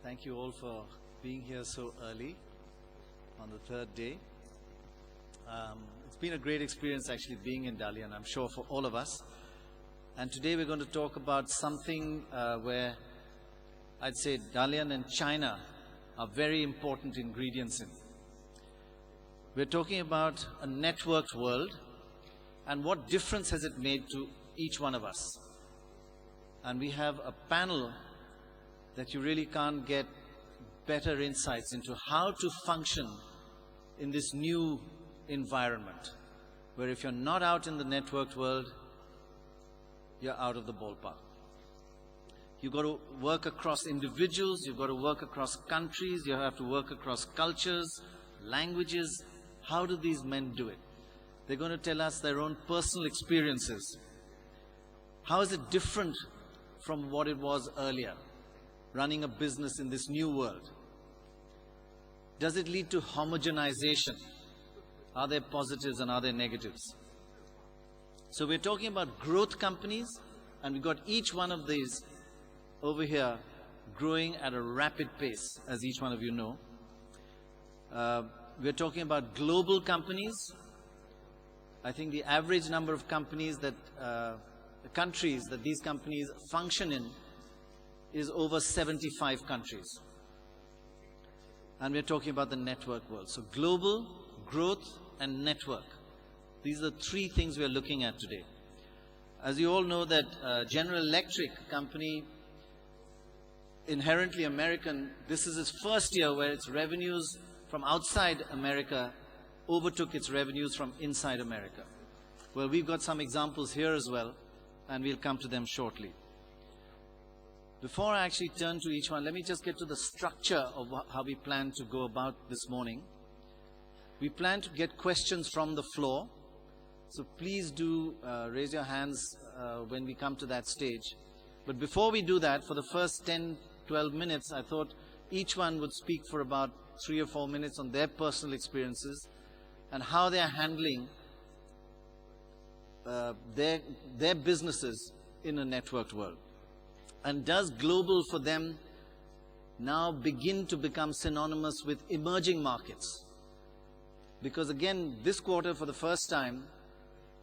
Thank you all for being here so early on the third day. It's been a great experience actually being in Dalian, I'm sure, for all of us. And today we're going to talk about something where I'd say Dalian and China are very important ingredients in. We're talking about a networked world and what difference has it made to each one of us. And we have a panel that you really can't get better insights into how to function in this new environment, where if you're not out in the networked world, you're out of the ballpark. You've got to work across individuals, you've got to work across countries, you have to work across cultures, languages. How do these men do it? They're going to tell us their own personal experiences. How is it different from what it was earlier, running a business in this new world? Does it lead to homogenization? Are there positives and are there negatives? So we're talking about growth companies, and we've got each one of these over here growing at a rapid pace, as each one of you know. We're talking about global companies. I think the average number of companies that, countries that these companies function in is over 75 countries. And we're talking about the network world. So global, growth and network. These are the three things we're looking at today. As you all know that General Electric company, inherently American, this is its first year where its revenues from outside America overtook its revenues from inside America. Well, we've got some examples here as well, and we'll come to them shortly. Before I actually turn to each one, let me just get to the structure of how we plan to go about this morning. We plan to get questions from the floor, so please do raise your hands when we come to that stage. But before we do that, for the first 10-12 minutes, I thought each one would speak for about 3 or 4 minutes on their personal experiences and how they are handling their businesses in a networked world. And does global for them now begin to become synonymous with emerging markets? Because again, this quarter for the first time,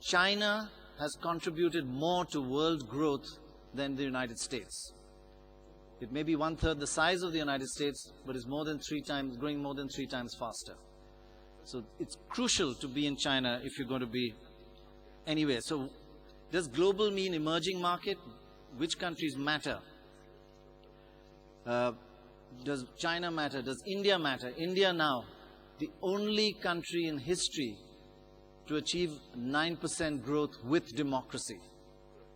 China has contributed more to world growth than the United States. It may be 1/3 the size of the United States, but it's more than 3 times, growing more than 3 times faster. So it's crucial to be in China if you're going to be anywhere. So does global mean emerging market? Which countries matter? Does China matter? Does India matter? India now, the only country in history to achieve 9% growth with democracy,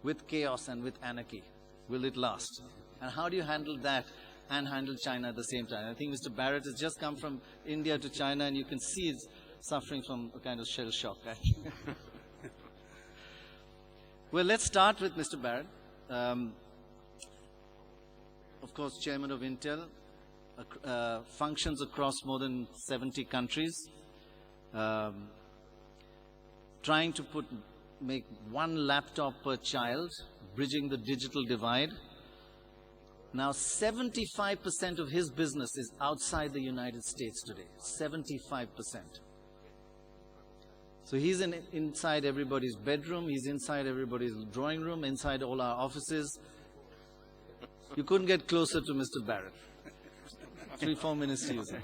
with chaos and with anarchy. Will it last? And how do you handle that and handle China at the same time? I think Mr. Barrett has just come from India to China, and you can see he's suffering from a kind of shell shock, actually. Well, let's start with Mr. Barrett. Of course, chairman of Intel, functions across more than 70 countries, trying to make 1 laptop per child, bridging the digital divide. Now, 75% of his business is outside the United States today. 75%. So he's inside everybody's bedroom, he's inside everybody's drawing room, inside all our offices. You couldn't get closer to Mr. Barrett. 3-4 minutes to use it.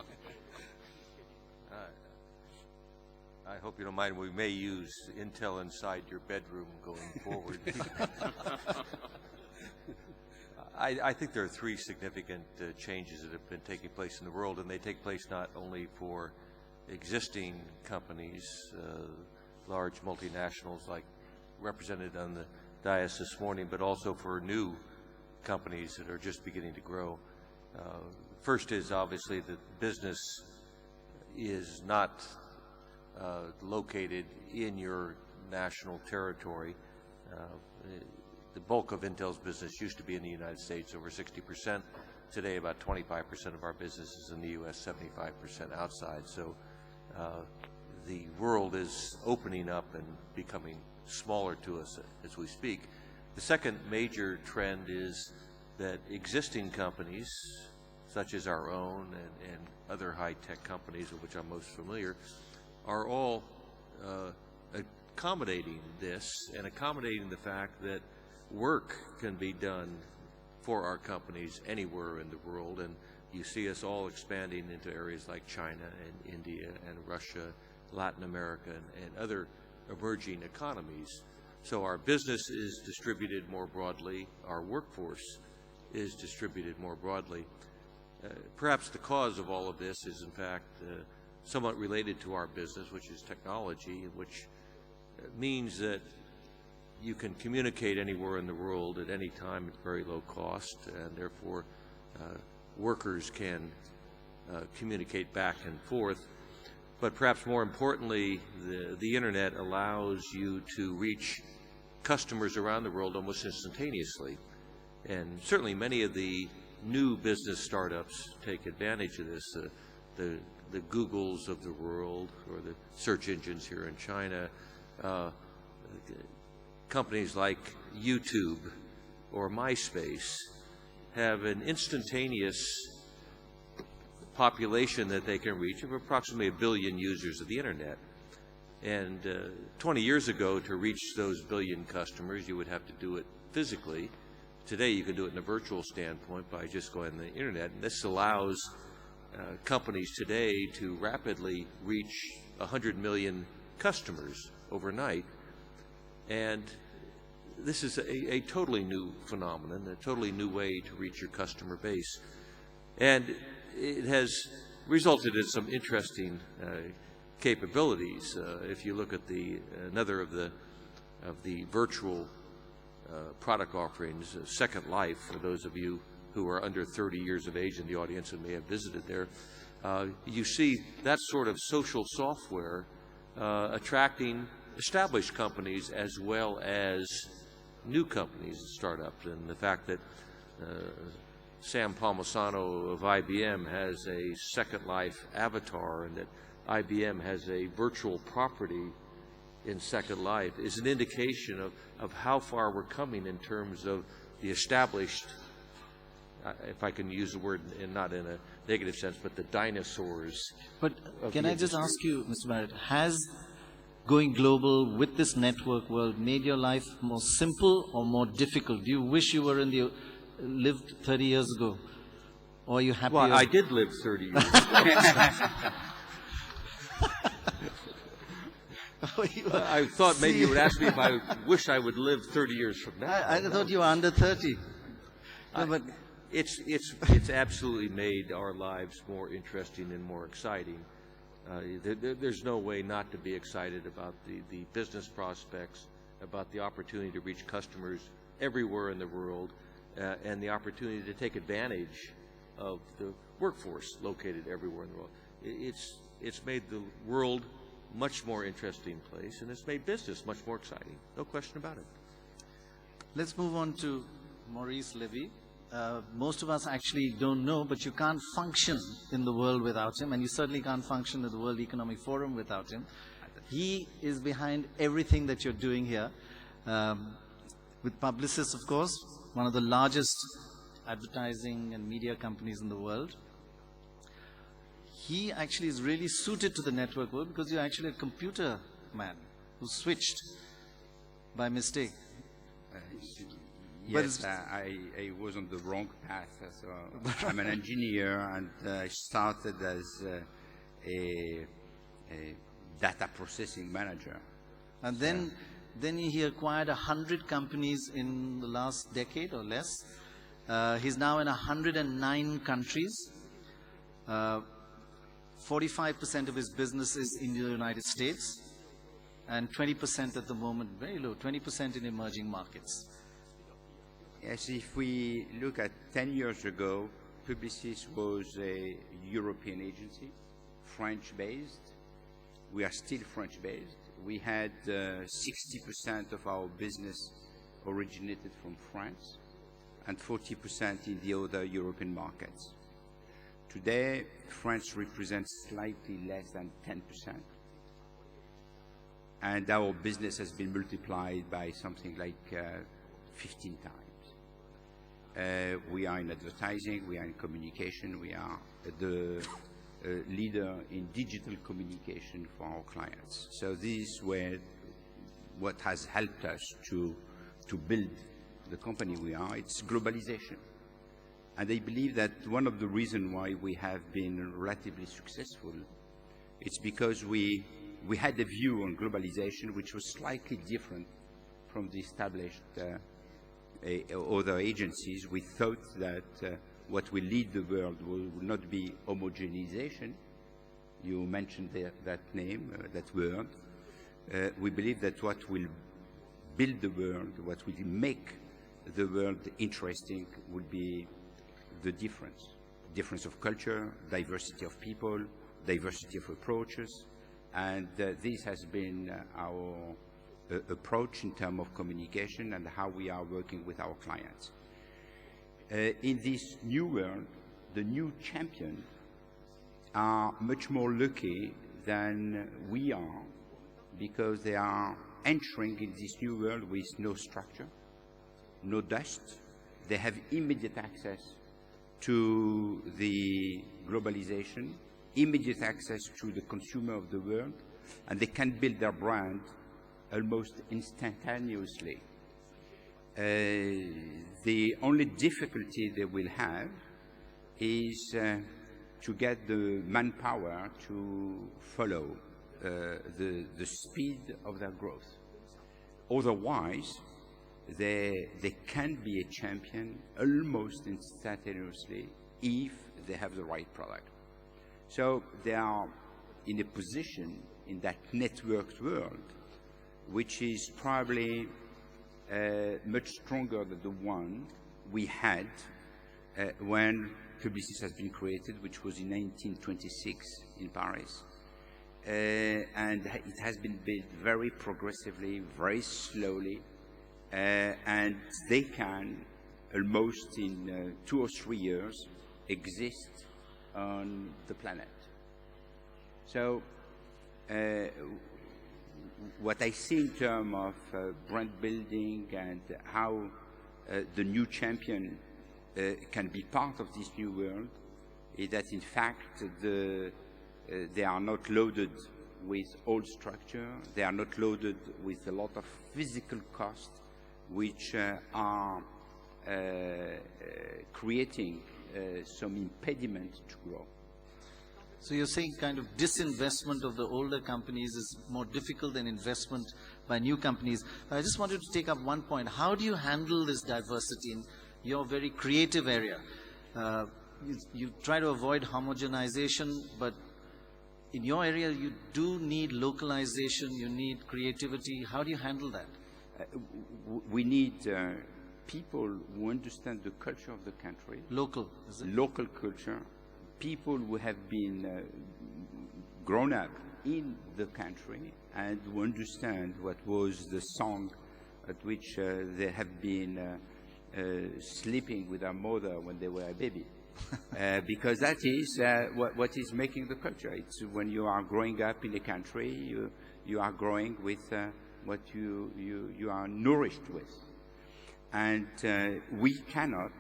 I hope you don't mind. We may use Intel inside your bedroom going forward. I think there are 3 significant changes that have been taking place in the world, and they take place not only for existing companies, large multinationals like represented on the dais this morning, but also for new companies that are just beginning to grow. First is obviously that business is not located in your national territory. The bulk of Intel's business used to be in the United States, over 60%. Today, about 25% of our business is in the U.S., 75% outside. So the world is opening up and becoming smaller to us as we speak. The second major trend is that existing companies, such as our own and other high-tech companies with which I'm most familiar, are all accommodating this and accommodating the fact that work can be done for our companies anywhere in the world. And you see us all expanding into areas like China and India and Russia, Latin America, and other emerging economies. So our business is distributed more broadly. Our workforce is distributed more broadly. Perhaps the cause of all of this is, in fact, somewhat related to our business, which is technology, which means that you can communicate anywhere in the world at any time at very low cost, and therefore workers can communicate back and forth. But perhaps more importantly, the internet allows you to reach customers around the world almost instantaneously. And certainly many of the new business startups take advantage of this. The Googles of the world, or the search engines here in China, companies like YouTube or MySpace have an instantaneous population that they can reach of approximately 1 billion users of the internet. And 20 years ago, to reach those billion customers, you would have to do it physically. Today, you can do it in a virtual standpoint by just going on the internet. And this allows companies today to rapidly reach 100 million customers overnight. And this is a totally new phenomenon, a totally new way to reach your customer base. And it has resulted in some interesting capabilities. If you look at another of the virtual product offerings, Second Life, for those of you who are under 30 years of age in the audience and may have visited there, you see that sort of social software attracting established companies as well as new companies and startups. And the fact that Sam Palmisano of IBM has a Second Life avatar and that IBM has a virtual property in Second Life is an indication of how far we're coming in terms of the established, if I can use the word not in a negative sense, but the dinosaurs. But can I just ask you, Mr. Barrett, has going global with this network world made your life more simple or more difficult? Do you wish you were lived 30 years ago? Or are you happy? Well, I did live 30 years ago. I thought maybe you would ask me if I wish I would live 30 years from now. I thought you were under 30. No, but it's absolutely made our lives more interesting and more exciting. There's no way not to be excited about the business prospects, about the opportunity to reach customers everywhere in the world, and the opportunity to take advantage of the workforce located everywhere in the world. It's made the world much more interesting place, and it's made business much more exciting. No question about it. Let's move on to Maurice Lévy. Most of us actually don't know, but you can't function in the world without him, and you certainly can't function at the World Economic Forum without him. He is behind everything that you're doing here. With Publicis, of course, one of the largest advertising and media companies in the world. He actually is really suited to the network world because you're actually a computer man who switched by mistake. Yes, I was on the wrong path. So I'm an engineer, and I started as a data processing manager. And then he acquired 100 companies in the last decade or less. He's now in 109 countries. 45% of his business is in the United States, and 20% at the moment, very low, 20% in emerging markets. Yes, if we look at 10 years ago, Publicis was a European agency, French-based. We are still French-based. We had 60% of our business originated from France and 40% in the other European markets. Today, France represents slightly less than 10%. And our business has been multiplied by something like 15 times. We are in advertising, we are in communication, we are the leader in digital communication for our clients. So this is what has helped us to build the company we are. It's globalization. And I believe that one of the reasons why we have been relatively successful, it's because we had a view on globalization which was slightly different from the established other agencies. We thought that what will lead the world will not be homogenization. You mentioned that name, that word. We believe that what will build the world, what will make the world interesting, will be the difference of culture, diversity of people, diversity of approaches, and this has been our approach in terms of communication and how we are working with our clients. In this new world, the new champions are much more lucky than we are, because they are entering in this new world with no structure, no dust. They have immediate access to the globalization, immediate access to the consumer of the world, and they can build their brand almost instantaneously. The only difficulty they will have is to get the manpower to follow the speed of their growth. Otherwise, they can be a champion almost instantaneously if they have the right product. So they are in a position in that networked world which is probably much stronger than the one we had when Publicis has been created, which was in 1926 in Paris. And it has been built very progressively, very slowly, and they can almost in 2 or 3 years exist on the planet. So what I see in terms of brand building and how the new champion can be part of this new world is that in fact they are not loaded with old structure, they are not loaded with a lot of physical costs which are creating some impediment to grow. So you're saying kind of disinvestment of the older companies is more difficult than investment by new companies. I just wanted to take up one point. How do you handle this diversity in your very creative area? You try to avoid homogenization, but in your area you do need localization, you need creativity. How do you handle that? We need people who understand the culture of the country. Local, is it? Local culture. People who have been grown up in the country and who understand what was the song at which they have been sleeping with their mother when they were a baby. Because that is what is making the culture. It's when you are growing up in a country, you are growing with what you are nourished with. And we cannot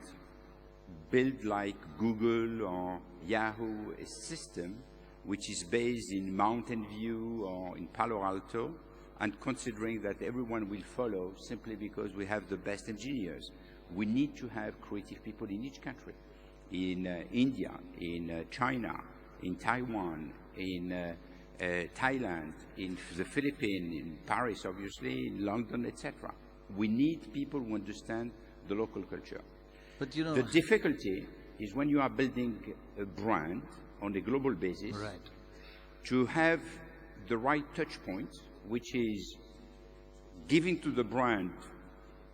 build like Google or Yahoo a system which is based in Mountain View or in Palo Alto and considering that everyone will follow simply because we have the best engineers. We need to have creative people in each country. In India, in China, in Taiwan, in Thailand, in the Philippines, in Paris obviously, in London, etc. We need people who understand the local culture. But you know, the difficulty is when you are building a brand on a global basis, right, to have the right touch point, which is giving to the brand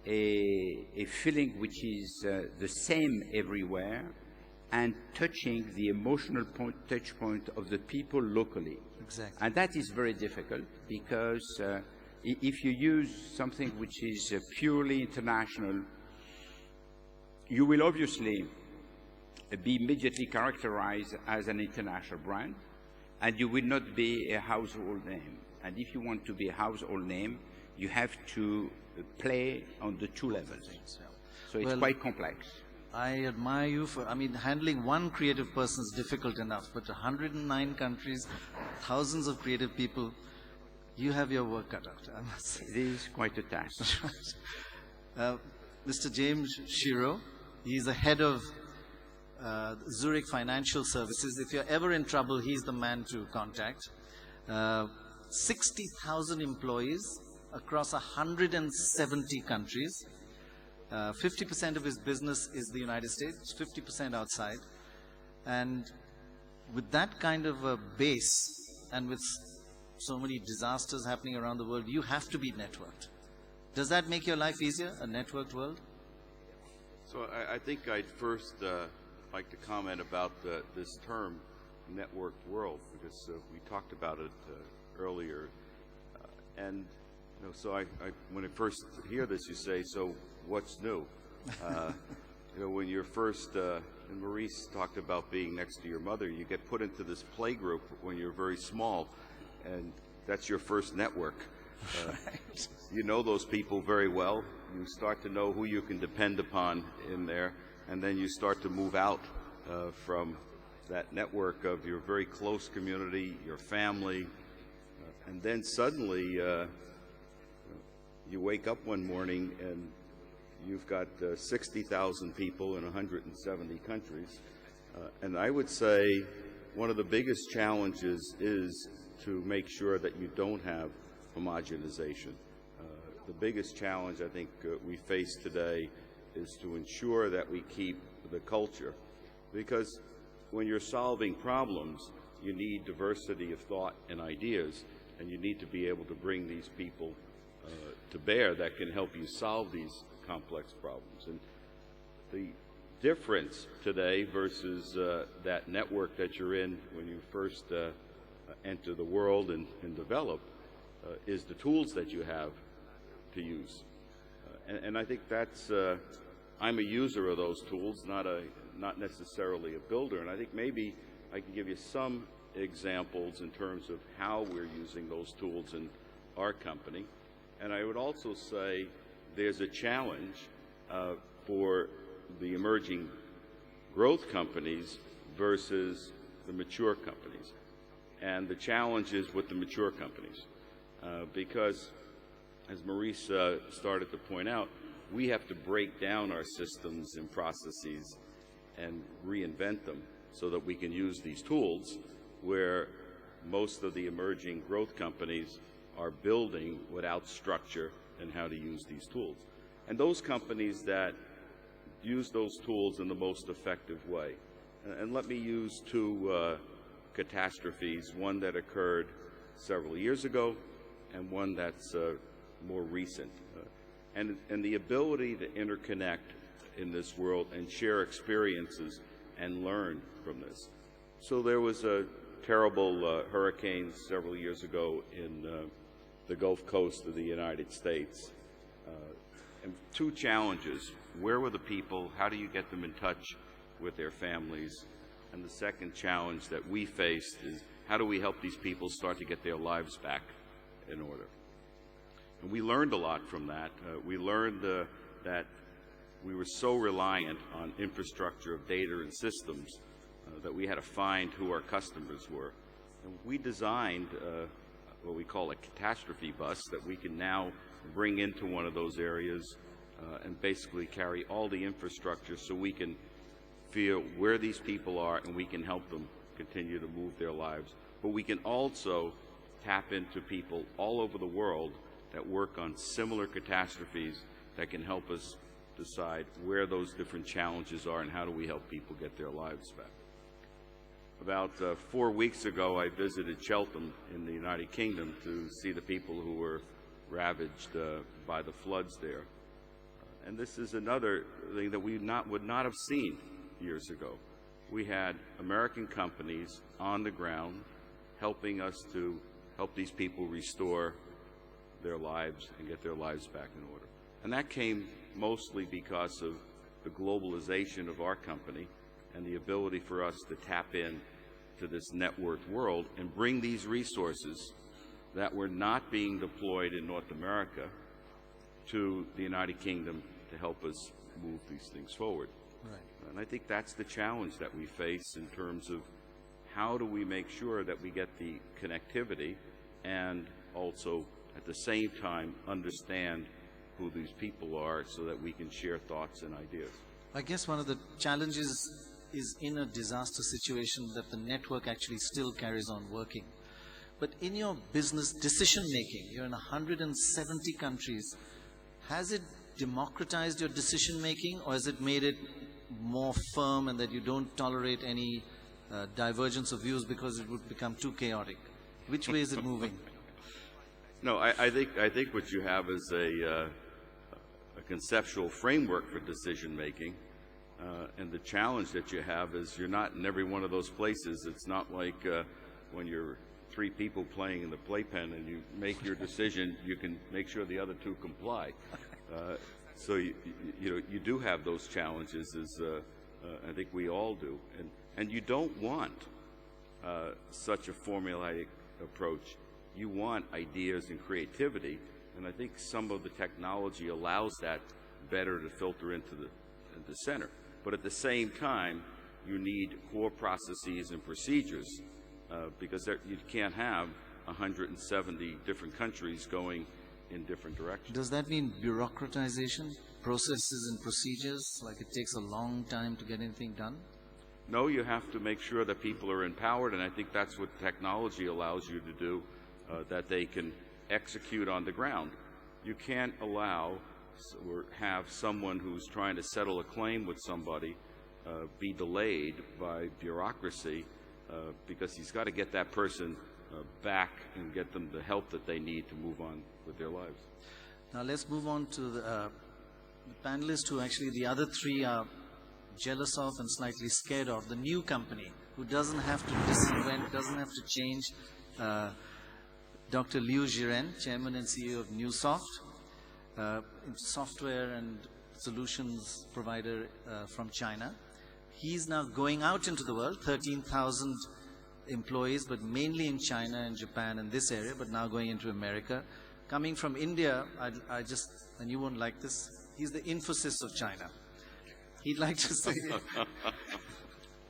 a feeling which is the same everywhere and touching the emotional touch point of the people locally. Exactly. And that is very difficult because if you use something which is purely international, you will obviously be immediately characterized as an international brand, and you will not be a household name. And if you want to be a household name, you have to play on the two levels. So it's quite complex. I admire you for, I mean, handling one creative person is difficult enough, but 109 countries, thousands of creative people, you have your work cut out, I must say. It is quite a task. Mr. James Schiro, he's the head of Zurich Financial Services. If you're ever in trouble, he's the man to contact. 60,000 employees across 170 countries. 50% of his business is the United States, 50% outside. And with that kind of a base and with so many disasters happening around the world, you have to be networked. Does that make your life easier, a networked world? So I think I'd first like to comment about this term, networked world, because we talked about it earlier. And you know, so when I first hear this, you say, so what's new? You know, when you're first, and Maurice talked about being next to your mother, you get put into this play group when you're very small, and that's your first network. Right. You know those people very well. You start to know who you can depend upon in there, and then you start to move out from that network of your very close community, your family, and then suddenly you wake up one morning and you've got 60,000 people in 170 countries. And I would say one of the biggest challenges is to make sure that you don't have homogenization. The biggest challenge I think we face today is to ensure that we keep the culture, because when you're solving problems, you need diversity of thought and ideas, and you need to be able to bring these people to bear that can help you solve these complex problems. And the difference today versus that network that you're in when you first enter the world and develop is the tools that you have to use. And I think that's, I'm a user of those tools, not necessarily a builder. And I think maybe I can give you some examples in terms of how we're using those tools in our company. And I would also say there's a challenge for the emerging growth companies versus the mature companies. And the challenge is with the mature companies because, as Maurice started to point out, we have to break down our systems and processes and reinvent them so that we can use these tools, where most of the emerging growth companies are building without structure and how to use these tools. And those companies that use those tools in the most effective way. And let me use two catastrophes, one that occurred several years ago and one that's more recent. And the ability to interconnect in this world and share experiences and learn from this. So there was a terrible hurricane several years ago in the Gulf Coast of the United States. And two challenges: where were the people? How do you get them in touch with their families? And the second challenge that we faced is, how do we help these people start to get their lives back in order? And we learned a lot from that. We learned that we were so reliant on infrastructure of data and systems that we had to find who our customers were. And we designed what we call a catastrophe bus that we can now bring into one of those areas and basically carry all the infrastructure so we can feel where these people are and we can help them continue to move their lives. But we can also tap into people all over the world that work on similar catastrophes that can help us decide where those different challenges are and how do we help people get their lives back. About 4 weeks ago, I visited Cheltenham in the United Kingdom to see the people who were ravaged by the floods there. And this is another thing that we would not have seen years ago. We had American companies on the ground helping us to help these people restore their lives and get their lives back in order. And that came mostly because of the globalization of our company and the ability for us to tap in to this networked world and bring these resources that were not being deployed in North America to the United Kingdom to help us move these things forward. Right. And I think that's the challenge that we face in terms of how do we make sure that we get the connectivity and also at the same time understand who these people are so that we can share thoughts and ideas. I guess one of the challenges is in a disaster situation that the network actually still carries on working. But in your business decision making, you're in 170 countries. Has it democratized your decision making, or has it made it more firm and that you don't tolerate any divergence of views because it would become too chaotic? Which way is it moving? No, I think what you have is a conceptual framework for decision making, and the challenge that you have is you're not in every one of those places. It's not like when you're 3 people playing in the playpen and you make your decision, you can make sure the other 2 comply. So you do have those challenges, as I think we all do, and you don't want such a formulaic approach. You want ideas and creativity, and I think some of the technology allows that better to filter into the center. But at the same time, you need core processes and procedures because you can't have 170 different countries going in different directions. Does that mean bureaucratization, processes and procedures, like it takes a long time to get anything done? No, you have to make sure that people are empowered, and I think that's what technology allows you to do, that they can execute on the ground. You can't allow or have someone who's trying to settle a claim with somebody be delayed by bureaucracy because he's got to get that person back and get them the help that they need to move on with their lives. Now let's move on to the panelists who actually the other 3 are jealous of and slightly scared of. The new company who doesn't have to disinvent, doesn't have to change. Dr. Jiren, Chairman and CEO of Neusoft, software and solutions provider from China. He's now going out into the world, 13,000 employees, but mainly in China and Japan and this area, but now going into America. Coming from India, I just, and you won't like this, he's the Infosys of China. He'd like to say it.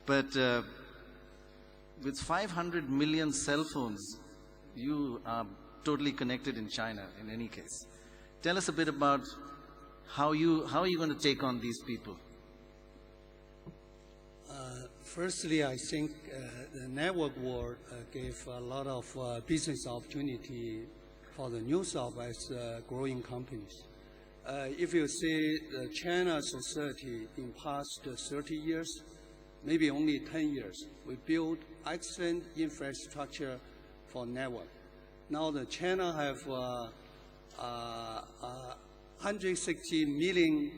But with 500 million cell phones, you are totally connected in China in any case. Tell us a bit about how are you going to take on these people? Firstly, I think the network world gave a lot of business opportunity for the Neusoft as growing companies. If you see the China society in past 30 years, maybe only 10 years, we built excellent infrastructure for network. Now the China have 160 million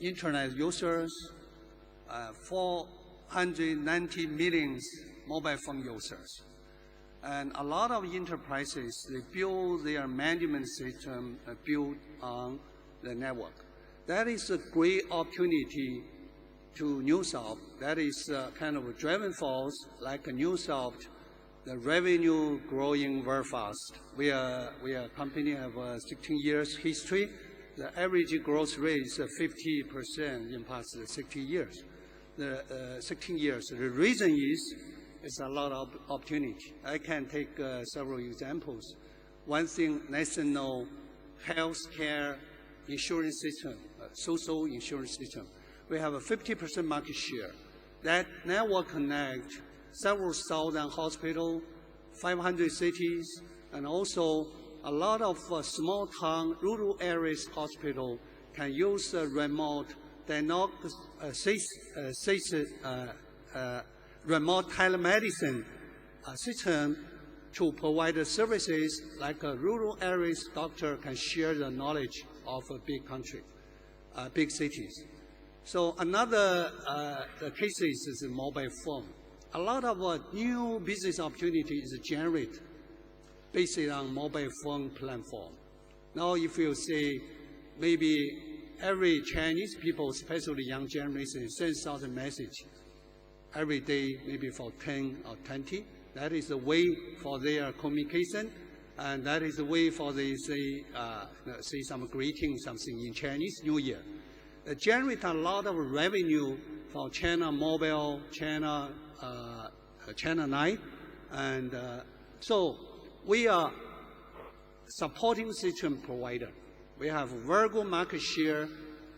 internet users, 490 million mobile phone users. And a lot of enterprises, they build their management system built on the network. That is a great opportunity to Neusoft. That is kind of a driving force, like a Neusoft, the revenue growing very fast. We are a company have a 16 years history. The average growth rate is 50% in past 16 years. The 16 years. The reason is it's a lot of opportunity. I can take several examples. One thing, national healthcare insurance system, social insurance system. We have a 50% market share. That network connect several thousand hospitals, 500 cities, and also a lot of small town, rural areas hospital can use remote remote telemedicine system to provide the services like rural areas doctor can share the knowledge of a big country, big cities. So another cases is a mobile phone. A lot of new business opportunities generate based on mobile phone platform. Now if you say maybe every Chinese people, especially young generation, sends out a message every day, maybe for 10 or 20. That is a way for their communication, and that is a way for they say some greeting, something in Chinese New Year. generate a lot of revenue for China Mobile, China 9, and so we are supporting system provider. We have very good market share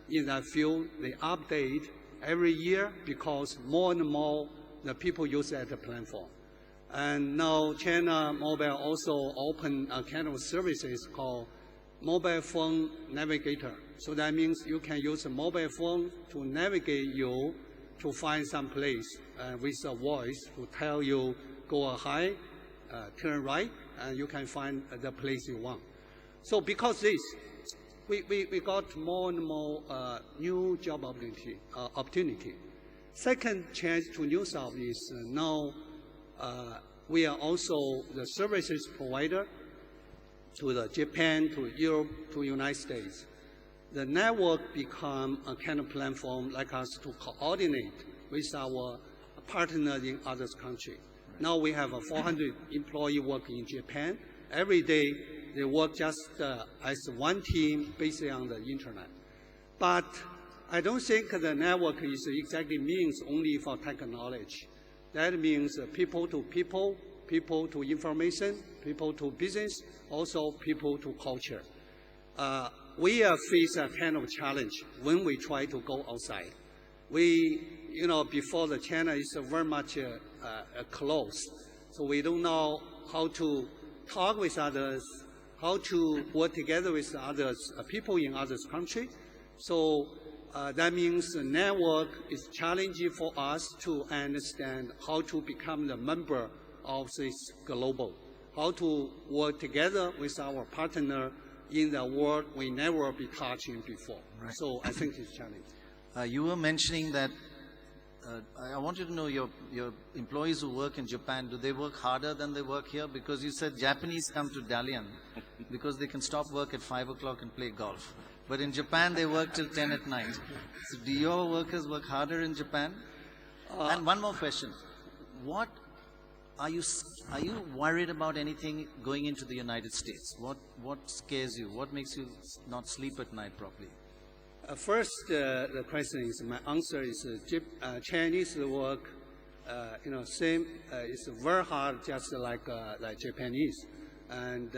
in that field. They update every year because more and more the people use that platform. And now China Mobile also open a kind of services called mobile phone navigator. So that means you can use a mobile phone to navigate you to find some place with a voice to tell you go ahead, turn right, and you can find the place you want. So because this, we got more and more new job opportunity. Second change to Neusoft is now we are also the services provider to the Japan, to Europe, to United States. The network become a kind of platform like us to coordinate with our partners in other countries. Now we have 400 employees working in Japan. Every day they work just as one team based on the internet. But I don't think the network is exactly means only for technology. That means people to people, people to information, people to business, also people to culture. We face a kind of challenge when we try to go outside. Before the China is very much closed, so we don't know how to talk with others, how to work together with others, people in other countries. So that means the network is challenging for us to understand how to become the member of this global, how to work together with our partner in the world we never be touching before. Right. So I think it's challenging. You were mentioning that I wanted to know your employees who work in Japan, do they work harder than they work here? Because you said Japanese come to Dalian because they can stop work at 5 o'clock and play golf. But in Japan, they work till 10 at night. So do your workers work harder in Japan? And one more question. What are you worried about anything going into the United States? What scares you? What makes you not sleep at night properly? First, the question is, my answer is Chinese work, same, it's very hard just like Japanese. And,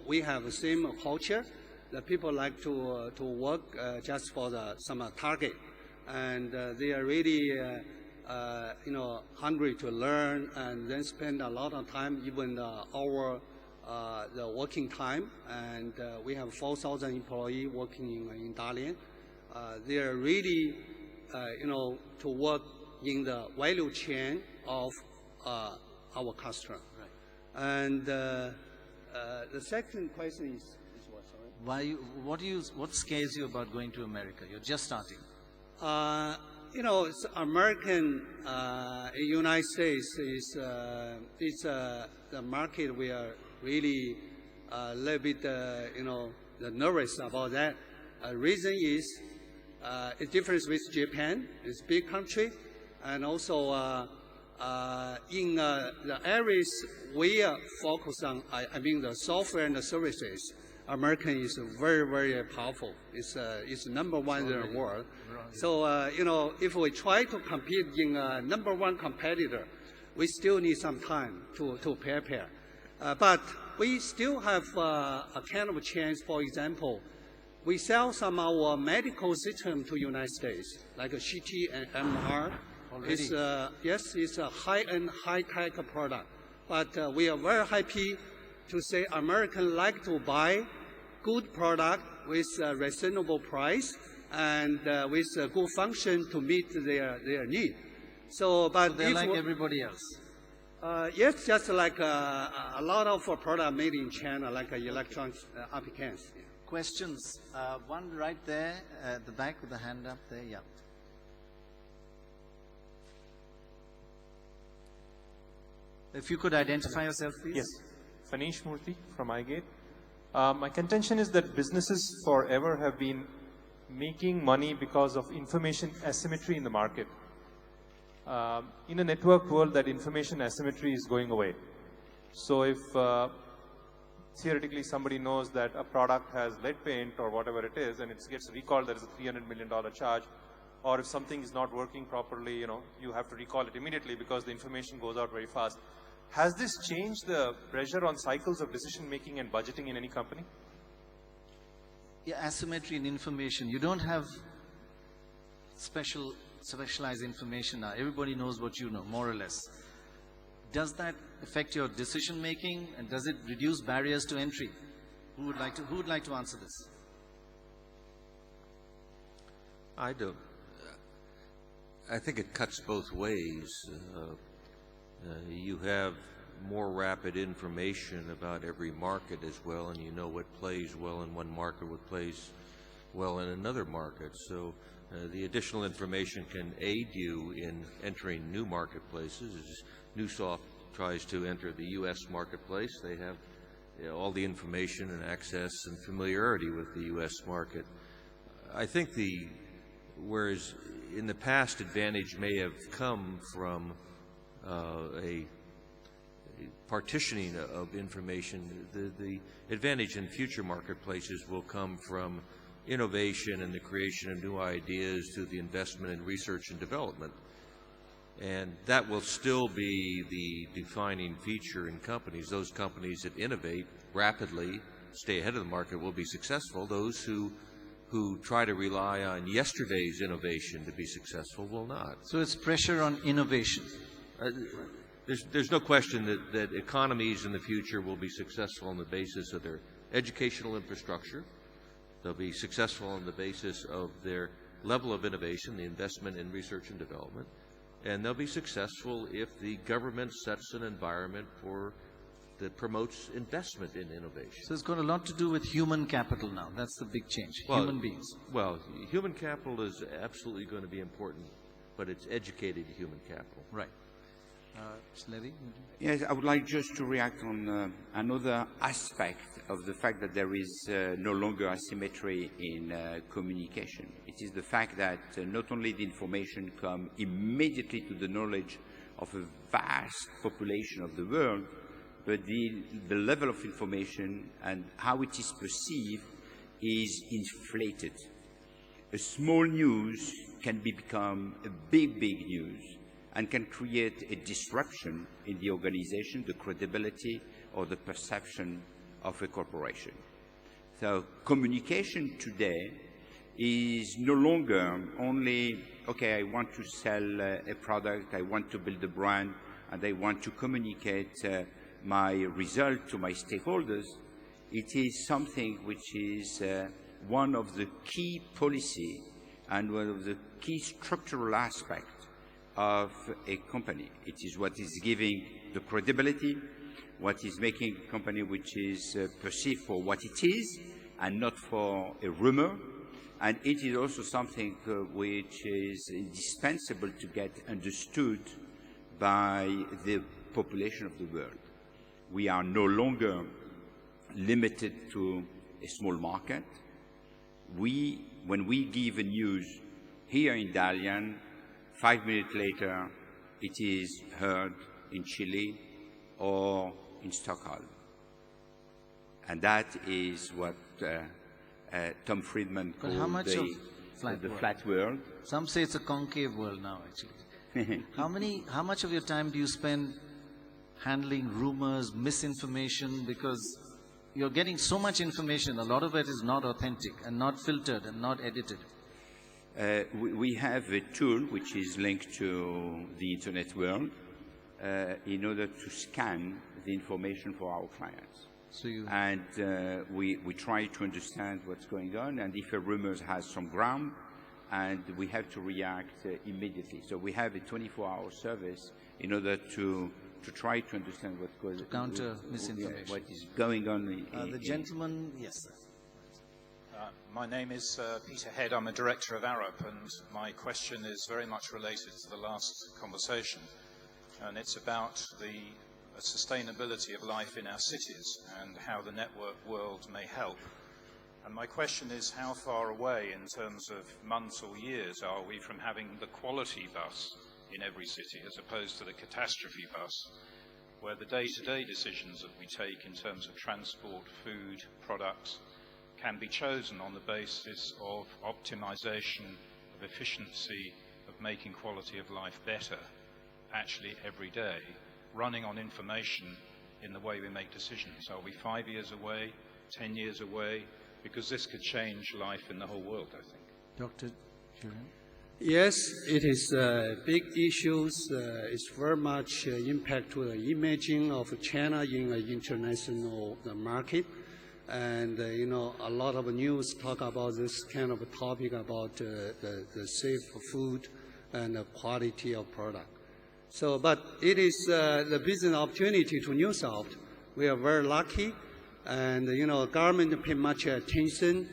we have the same culture. The people like to work just for some target. And they are really, hungry to learn and then spend a lot of time, even the working time, and we have 4,000 employees working in Dalian. They are really, to work in the value chain of our customer. Right. And the second question is what? Sorry. What scares you about going to America? You're just starting. It's American, United States is the market we are really a little bit, nervous about that. Reason is the difference with Japan. It's a big country, and also in the areas we are focused on, I mean the software and the services, American is very, very powerful. It's number one in the world. Right. So, if we try to compete in a number one competitor, we still need some time to prepare. But we still have a kind of chance. For example, we sell some of our medical system to United States, like a CT and MR. It's, yes, it's a high-end, high-tech product. But we are very happy to say Americans like to buy good product with a reasonable price and with a good function to meet their need. So they're like everybody else. Yes, just like a lot of product made in China, like electronic applicants. Questions? One right there at the back with the hand up there. Yeah. If you could identify yourself, please. Yes. Fanish Murthy from iGate. My contention is that businesses forever have been making money because of information asymmetry in the market. In a network world, that information asymmetry is going away. So if theoretically somebody knows that a product has lead paint or whatever it is, and it gets recalled, there is a $300 million charge. Or if something is not working properly, you have to recall it immediately because the information goes out very fast. Has this changed the pressure on cycles of decision making and budgeting in any company? Yeah, asymmetry in information. You don't have specialized information now. Everybody knows what you know, more or less. Does that affect your decision making, and does it reduce barriers to entry? Who would like to answer this? I don't. I think it cuts both ways. You have more rapid information about every market as well, and you know what plays well in one market, what plays well in another market. So the additional information can aid you in entering new marketplaces. As Neusoft tries to enter the U.S. marketplace, they have all the information and access and familiarity with the U.S. market. I think whereas in the past advantage may have come from a partitioning of information, the advantage in future marketplaces will come from innovation and the creation of new ideas through the investment in research and development. And that will still be the defining feature in companies. Those companies that innovate rapidly, stay ahead of the market, will be successful. Those who try to rely on yesterday's innovation to be successful will not. So it's pressure on innovation. There's no question that economies in the future will be successful on the basis of their educational infrastructure. They'll be successful on the basis of their level of innovation, the investment in research and development. And they'll be successful if the government sets an environment that promotes investment in innovation. So it's got a lot to do with human capital now. That's the big change. Human beings. Well, human capital is absolutely going to be important, but it's educated human capital. Right. Lévy? Yes, I would like just to react on another aspect of the fact that there is no longer asymmetry in communication. It is the fact that not only the information come immediately to the knowledge of a vast population of the world, but the level of information and how it is perceived is inflated. A small news can become a big news and can create a disruption in the organization, the credibility or the perception of a corporation. So communication today is no longer only, okay, I want to sell a product, I want to build a brand, and I want to communicate my result to my stakeholders. It is something which is one of the key policy and one of the key structural aspects of a company. It is what is giving the credibility, what is making a company which is perceived for what it is and not for a rumor. And it is also something which is indispensable to get understood by the population of the world. We are no longer limited to a small market. When we give a news here in Dalian, 5 minutes later, it is heard in Chile or in Stockholm. And that is what Tom Friedman But how called much the of flat world. Some say it's a concave world now, actually. How much of your time do you spend handling rumors, misinformation? Because you're getting so much information, a lot of it is not authentic and not filtered and not edited. We have a tool which is linked to the internet world in order to scan the information for our clients. So you And we try to understand what's going on, and if a rumor has some ground, and we have to react immediately. So we have a 24-hour service in order to try to understand what goes counter misinformation. what is going on. the gentleman, yes, sir. My name is Peter Head. I'm a director of Arup, and my question is very much related to the last conversation. And it's about the sustainability of life in our cities and how the network world may help. And my question is, how far away in terms of months or years are we from having the quality bus in every city as opposed to the catastrophe bus, where the day-to-day decisions that we take in terms of transport, food, products, can be chosen on the basis of optimization, of efficiency, of making quality of life better, actually every day, running on information in the way we make decisions. Are we 5 years away, 10 years away? Because this could change life in the whole world, I think. Dr. Jiren? Yes, it is big issues. It's very much impact to the imaging of China in the international market. And, you know, a lot of news talk about this kind of topic about the safe food and the quality of product. So, but it is the business opportunity to Neusoft. We are very lucky. And, you know, government pay much attention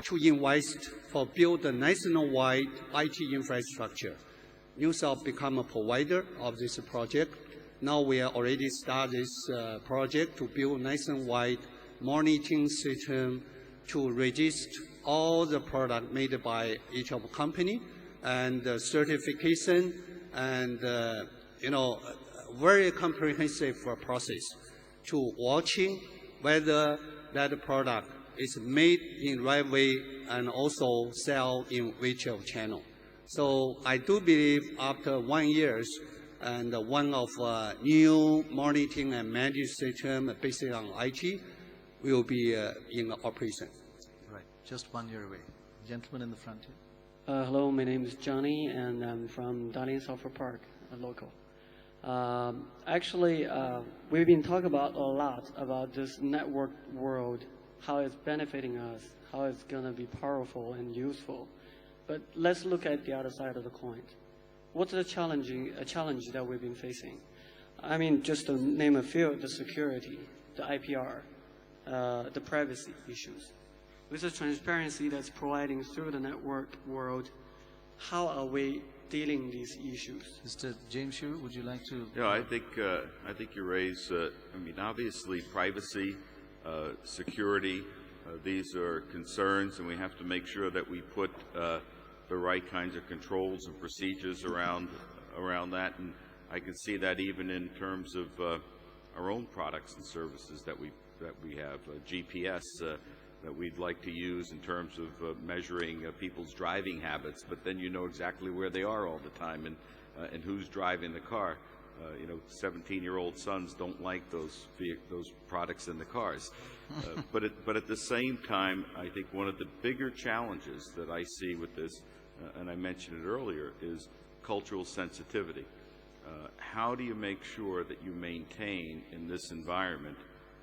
to invest for build a nationwide IT infrastructure. Neusoft become a provider of this project. Now we are already start this project to build nationwide monitoring system to register all the product made by each of company and certification and you know, very comprehensive process to watching whether that product is made in right way and also sell in which of channel. So I do believe after 1 year and one of new monitoring and management system based on IT will be in operation. Right, just 1 year away. Gentleman in the front here. Hello, my name is Johnny, and I'm from Dalian Software Park, a local. Actually, we've been talking about a lot about this network world, how it's benefiting us, how it's going to be powerful and useful. But let's look at the other side of the coin. What's the challenge that we've been facing? I mean, just to name a few, the security, the IPR, the privacy issues. With the transparency that's providing through the network world, how are we dealing with these issues? Mr. James Schiro, would you like to? Yeah, I think you raise, I mean, obviously privacy, security, these are concerns, and we have to make sure that we put the right kinds of controls and procedures around that. And I can see that even in terms of our own products and services that we have, GPS that we'd like to use in terms of measuring people's driving habits, but then you know exactly where they are all the time and who's driving the car. You know, 17-year-old sons don't like those products in the cars. But at the same time, I think one of the bigger challenges that I see with this, and I mentioned it earlier, is cultural sensitivity. How do you make sure that you maintain in this environment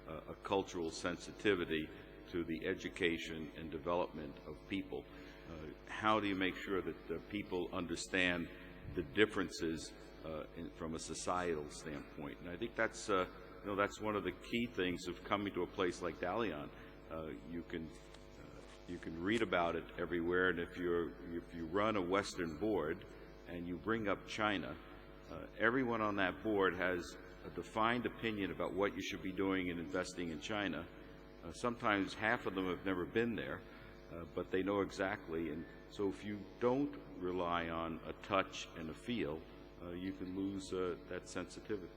a cultural sensitivity to the education and development of people? How do you make sure that people understand the differences from a societal standpoint? And I think that's you know, that's one of the key things of coming to a place like Dalian. You can read about it everywhere, and if you run a Western board and you bring up China, everyone on that board has a defined opinion about what you should be doing in investing in China. Sometimes half of them have never been there, but they know exactly. And so if you don't rely on a touch and a feel, you can lose that sensitivity.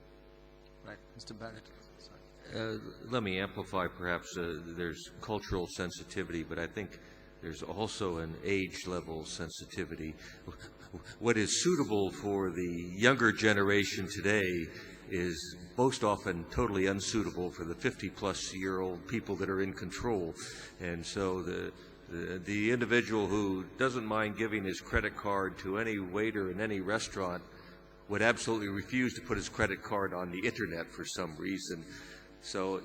Right, Mr. Barrett. Sorry. Let me amplify perhaps there's cultural sensitivity, but I think there's also an age-level sensitivity. What is suitable for the younger generation today is most often totally unsuitable for the 50-plus-year-old people that are in control. And so the individual who doesn't mind giving his credit card to any waiter in any restaurant would absolutely refuse to put his credit card on the internet for some reason. So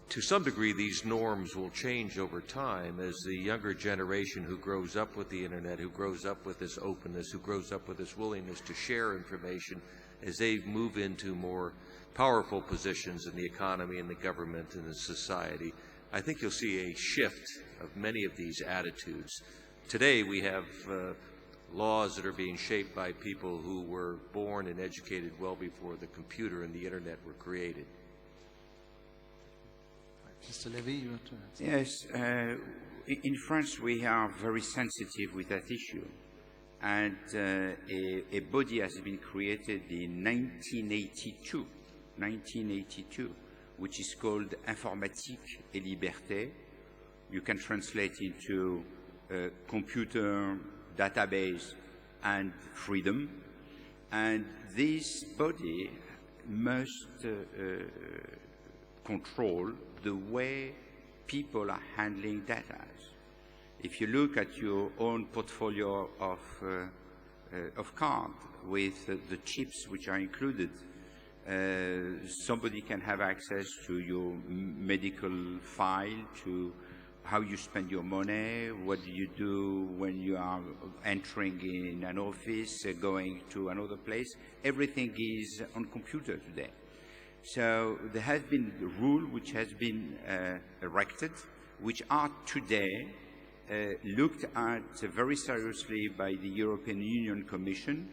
to some degree, these norms will change over time as the younger generation who grows up with the internet, who grows up with this openness, who grows up with this willingness to share information, as they move into more powerful positions in the economy and the government and the society. I think you'll see a shift of many of these attitudes. Today we have laws that are being shaped by people who were born and educated well before the computer and the internet were created. Mr. Lévy, you want to answer? Yes, in France we are very sensitive with that issue. And a body has been created in 1982 1982, which is called Informatique et Liberté. You can translate into computer, database, and freedom. And this body must control the way people are handling data. If you look at your own portfolio of cards with the chips which are included, somebody can have access to your medical file, to how you spend your money, what do you do when you are entering in an office, going to another place. Everything is on computer today. So there has been a rule which has been erected, which are today looked at very seriously by the European Union Commission,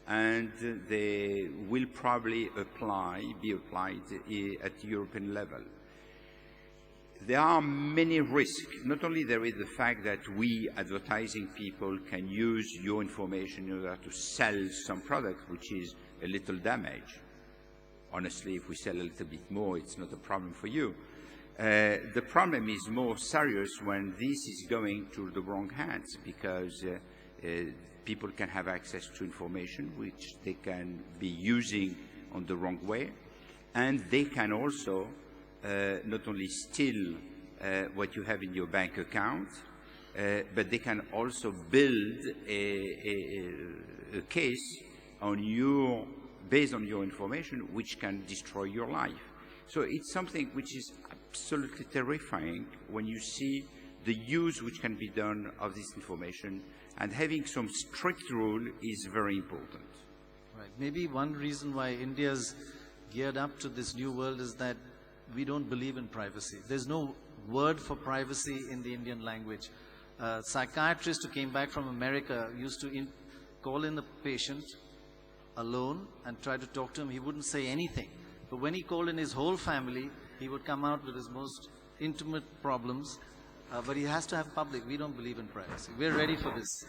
and they will probably be applied at the European level. There are many risks. Not only there is the fact that we, advertising people, can use your information in order to sell some product, which is a little damage. Honestly, if we sell a little bit more, it's not a problem for you. The problem is more serious when this is going to the wrong hands, because people can have access to information which they can be using on the wrong way, and they can also not only steal what you have in your bank account, but they can also build a case on based on your information, which can destroy your life. So it's something which is absolutely terrifying when you see the use which can be done of this information, and having some strict rule is very important. Right. Maybe one reason why India's geared up to this new world is that we don't believe in privacy. There's no word for privacy in the Indian language. A psychiatrist who came back from America used to call in the patient alone and try to talk to him. He wouldn't say anything. But when he called in his whole family, he would come out with his most intimate problems. But he has to have public. We don't believe in privacy. We're ready for this.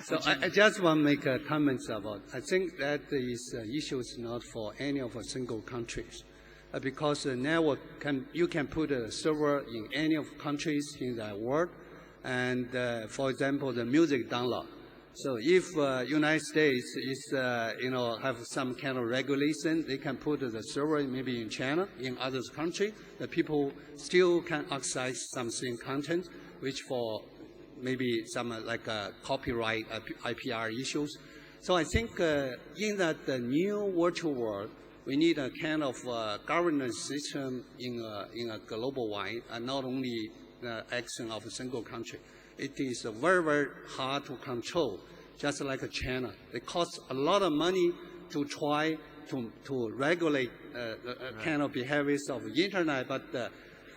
So I just want to make a comment about, I think that is issue is not for any of a single countries. Because the network you can put a server in any of countries in the world. And for example, the music download. So if United States is, have some kind of regulation, they can put the server maybe in China, in other country, the people still can access some same content, which for maybe some like copyright, IPR issues. So I think in that new virtual world, we need a kind of governance system in a global wide, and not only the action of a single country. It is very, very hard to control, just like China. It costs a lot of money to try to regulate kind of behaviors of the internet, but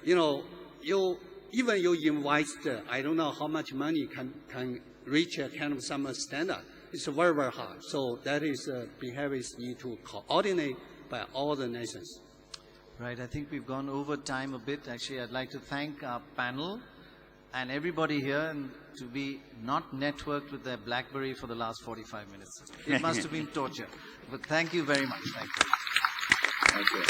you invite, I don't know how much money can reach a kind of some standard. It's very, very hard. So that is behaviors need to coordinate by all the nations. Right, I think we've gone over time a bit. Actually, I'd like to thank our panel and everybody here, and to be not networked with their BlackBerry for the last 45 minutes. It must have been torture. But thank you very much. Thank you. Thank you.